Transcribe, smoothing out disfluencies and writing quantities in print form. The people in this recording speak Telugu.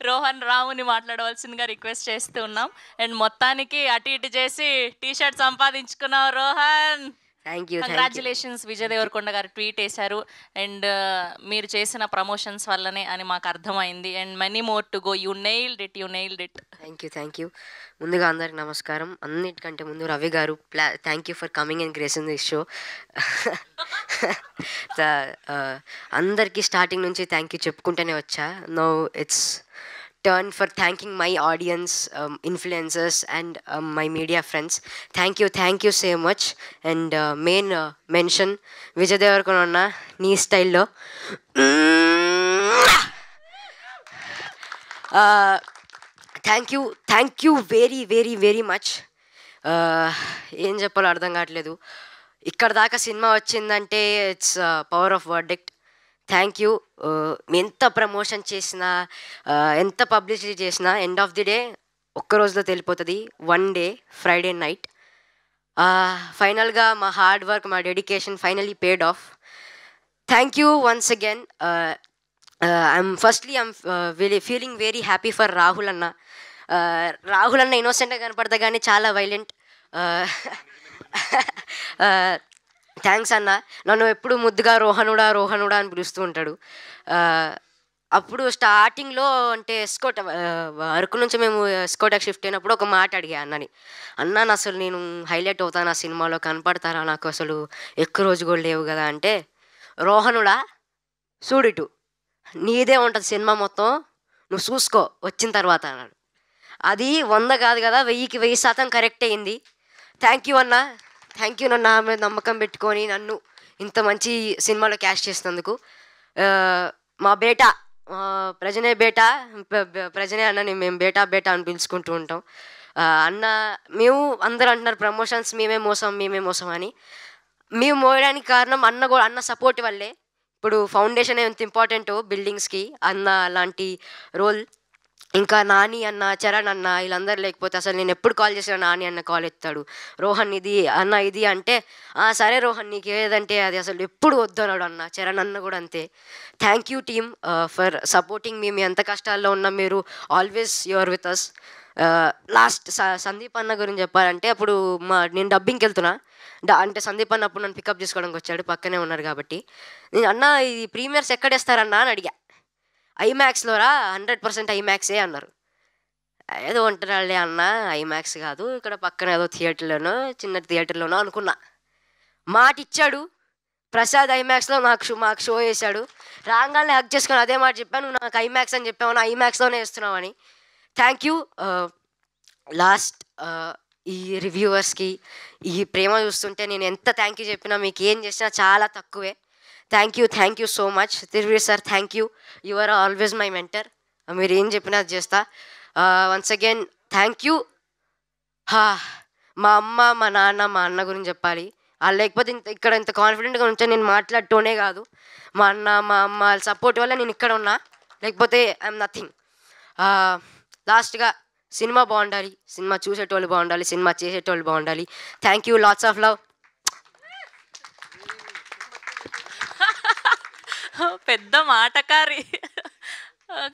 రోహన్ రావుని మాట్లాడవలసిందిగా రిక్వెస్ట్ చేస్తూ ఉన్నాం. అండ్ మొత్తానికి అటు ఇటు చేసి టీ షర్ట్ సంపాదించుకున్నావు Rohan. Thank you. Congratulations. Vijay Devarakonda గారు ట్వీట్ వేశారు అండ్ మీరు చేసిన ప్రమోషన్స్ వల్లనే అని మాకు అర్థమైంది. And many more to go. You nailed it. Thank you. ముందుగా అందరికి నమస్కారం. అన్నిటికంటే ముందు రవి గారు thank you for coming and gracing this show. అందరికీ స్టార్టింగ్ నుంచి థ్యాంక్ యూ చెప్పుకుంటూనే వచ్చా. No it's turn for thanking my audience, influencers and my media friends. Thank you so much. And main mention Vijay Devarkonda nee style lo thank you very much. ఏం చెప్పాలో అర్థం కావట్లేదు. ఇక్కడ దాకా సినిమా వచ్చిందంటే its power of verdict. Thank you. ఎంత ప్రమోషన్ చేసినా ఎంత పబ్లిసిటీ చేసినా ఎండ్ ఆఫ్ ది డే ఒక్కరోజులో తెలిపోతుంది. వన్ డే ఫ్రైడే నైట్ ఫైనల్గా మా హార్డ్ వర్క్, మా dedication finally paid of. Thank you once again. I'm feeling very happy for Rahul అన్న. రాహుల్ అన్న ఇన్నోసెంట్గా కనపడతా కానీ చాలా వైలెంట్. థ్యాంక్స్ అన్న. నన్ను ఎప్పుడు ముద్దుగా రోహనుడా అని పిలుస్తూ ఉంటాడు. అప్పుడు స్టార్టింగ్లో అంటే ఎస్కోట్ అరకు నుంచి మేము ఎస్కోట్కి షిఫ్ట్ అయినప్పుడు ఒక మాట అడిగా అన్నని. అన్న అసలు నేను హైలైట్ అవుతాను ఆ సినిమాలో, కనపడతారా, నాకు అసలు ఎక్కువ రోజు కూడా లేవు కదా అంటే, రోహనుడా చూడిటు నీదే ఉంటుంది సినిమా మొత్తం, నువ్వు చూసుకో వచ్చిన తర్వాత అన్నాడు. అది 100 కాదు కదా, 1000కి 1000% కరెక్ట్ అయింది. థ్యాంక్ యూ అన్న. థ్యాంక్ యూ నన్ను నా మీద నమ్మకం పెట్టుకొని నన్ను ఇంత మంచి సినిమాలో క్యాష్ చేసినందుకు. మా బేటా ప్రజనే అన్నని మేము బేటా అని పిలుచుకుంటూ ఉంటాం. అన్న మేము అందరూ అంటున్నారు ప్రమోషన్స్ మేమే మోసం అని. మేము మోయడానికి కారణం అన్న సపోర్ట్ వల్లే. ఇప్పుడు ఫౌండేషన్ ఎంత ఇంపార్టెంట్ బిల్డింగ్స్కి, అన్న లాంటి రోల్. ఇంకా నాని అన్న, చరణ్ అన్న వీళ్ళందరూ లేకపోతే అసలు నేను ఎప్పుడు కాల్ చేసినా నాని అన్న కాల్ ఎత్తాడు. రోహన్ ఇది అన్న ఇది అంటే సరే రోహన్ నీకు ఏదంటే అది, అసలు ఎప్పుడు వద్దన్నాడు అన్న. చరణ్ అన్న కూడా అంతే. Thank you team for supporting me ఎంత కష్టాల్లో ఉన్నా మీరు always you're with us. Last Sandeep అన్న గురించి చెప్పాలంటే, అప్పుడు నేను డబ్బింగ్కి వెళ్తున్నా అంటే సందీప్ అన్న అప్పుడు నన్ను పికప్ చేసుకోవడానికి వచ్చాడు, పక్కనే ఉన్నారు కాబట్టి. నేను అన్న ఇది ప్రీమియర్స్ ఎక్కడేస్తారన్నా అని అడిగా. ఐమాక్స్లో రా 100% ఐమాక్సే అన్నారు. ఏదో ఉంటున్నాళ్ళే అన్న, ఐమాక్స్ కాదు ఇక్కడ పక్కన ఏదో థియేటర్లోనో చిన్న థియేటర్లోనో అనుకున్నా. మాట ఇచ్చాడు. ప్రసాద్ ఐమాక్స్లో మాకు షో వేశాడు. రాగానే హక్ చేసుకొని అదే మాట చెప్పాను, నువ్వు నాకు ఐమాక్స్ అని చెప్పావు, ఐమాక్స్లోనే వేస్తున్నావు అని. Thank you. లాస్ట్ ఈ రివ్యూవర్స్కి ఈ ప్రేమ చూస్తుంటే నేను ఎంత థ్యాంక్ యూ చెప్పినా మీకు ఏం చేసినా చాలా తక్కువే. Thank you so much. Thiruveer sir thank you. You are always my mentor. మీరు ఏం చెప్పినా చేస్తా. Once again thank you. మా అమ్మ, మా నాన్న, మా అన్న గురించి చెప్పాలి. వాళ్ళు లేకపోతే ఇక్కడ ఇంత కాన్ఫిడెంట్గా ఉంటే నేను మాట్లాడటోనే కాదు. మా అన్న, మా అమ్మ వాళ్ళ సపోర్ట్ వల్ల నేను ఇక్కడ ఉన్నా, లేకపోతే ఐఎమ్ నథింగ్. లాస్ట్గా సినిమా బాగుండాలి, సినిమా చూసేటోళ్ళు బాగుండాలి, సినిమా చేసేటోళ్ళు బాగుండాలి. Thank you. Lots of love. పెద్ద మాటకారి.